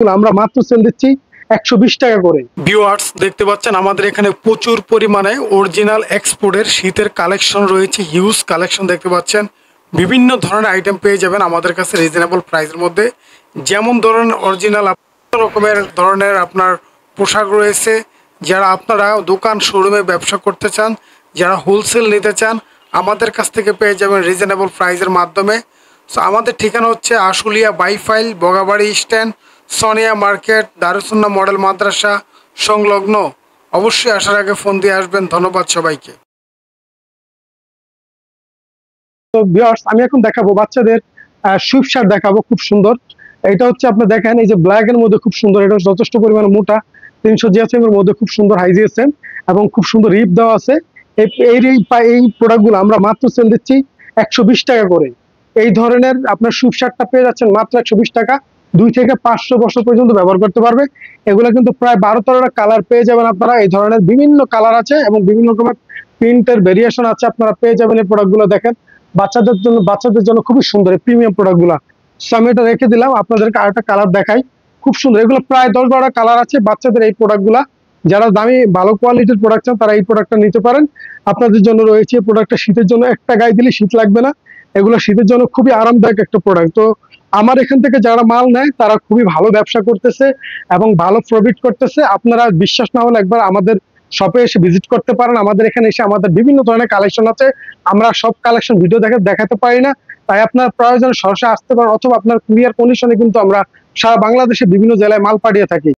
আমরা মাত্র সেল দিচ্ছি 120 টাকা করে। ভিউয়ার্স দেখতে পাচ্ছেন আমাদের এখানে প্রচুর পরিমাণে অরিজিনাল এক্সপোর্টের শীতের কালেকশন রয়েছে, হিউজ কালেকশন দেখতে পাচ্ছেন। বিভিন্ন ধরনের আইটেম পেয়ে যাবেন আমাদের কাছে রিজনেবল প্রাইসের মধ্যে। যেমন ধরনের অরিজিনাল ধরনের আপনার পোশাক রয়েছে। যারা আপনারা দোকান শোরুমে ব্যবসা করতে চান, যারা হোলসেল নিতে চান, আমাদের কাছ থেকে পেয়ে যাবেন রিজনেবল প্রাইসের মাধ্যমে। সো আমাদের ঠিকানা হচ্ছে Ashulia Baipail, Bagabari stand, Sonia market, Darussunnah model Madrasa সংলগ্ন। অবশ্যই আসার আগে ফোন দিয়ে আসবেন। ধন্যবাদ সবাইকে। তো ভিউয়ার্স আমি এখন দেখাবো বাচ্চাদের সুইফট শার্ট দেখাবো, খুব সুন্দর। এটা হচ্ছে আপনি দেখেন, এই যে ব্ল্যাক এর মধ্যে খুব সুন্দর, এটা যথেষ্ট পরিমাণে মোটা, 300 জিএসএম এর মধ্যে খুব সুন্দর হাই জিএসএম এবং খুব সুন্দর রিপ দেওয়া আছে। এই প্রোডাক্টগুলো আমরা মাত্র সেল দিচ্ছি 120 টাকা করে। এই ধরনের আপনার সুইফট শার্টটা পেয়ে যাচ্ছেন মাত্র 120 টাকা। 2 থেকে 500 বছর পর্যন্ত ব্যবহার করতে পারবে। এগুলো কিন্তু প্রায় 12-13টা কালার পেয়ে যাবেন আপনারা। এই ধরনের বিভিন্ন কালার আছে এবং বিভিন্ন রকমের প্রিন্টের ভেরিয়েশন আছে, আপনারা পেয়ে যাবেন। এই প্রোডাক্টগুলো দেখেন, বাচ্চাদের জন্য খুবই সুন্দর এই প্রিমিয়াম প্রোডাক্টগুলো। আমি এটা রেখে দিলাম, আপনাদেরকে আরেকটা কালার দেখাই, খুব সুন্দর। এগুলো প্রায় 10-12টা কালার আছে বাচ্চাদের এই প্রোডাক্টগুলা। যারা দামি ভালো কোয়ালিটির প্রোডাক্ট চান তারা এই প্রোডাক্টটা নিতে পারেন। আপনাদের জন্য রয়েছে এই প্রোডাক্টটা, শীতের জন্য একটা গায়ে দিলে শীত লাগবে না। এগুলো শীতের জন্য খুবই আরামদায়ক একটা প্রোডাক্ট। তো আমার এখান থেকে যারা মাল নেয় তারা খুবই ভালো ব্যবসা করতেছে এবং ভালো প্রফিট করতেছে। আপনারা বিশ্বাস না হলে একবার আমাদের শপে এসে ভিজিট করতে পারেন। আমাদের এখানে এসে আমাদের বিভিন্ন ধরনের কালেকশন আছে, আমরা সব কালেকশন ভিডিও দেখাতে পারি না। তাই আপনার প্রয়োজনে সরাসরি আসতে পারেন, অথবা আপনার কুরিয়ার কন্ডিশনে কিন্তু আমরা সারা বাংলাদেশে বিভিন্ন জেলায় মাল পাঠিয়ে থাকি।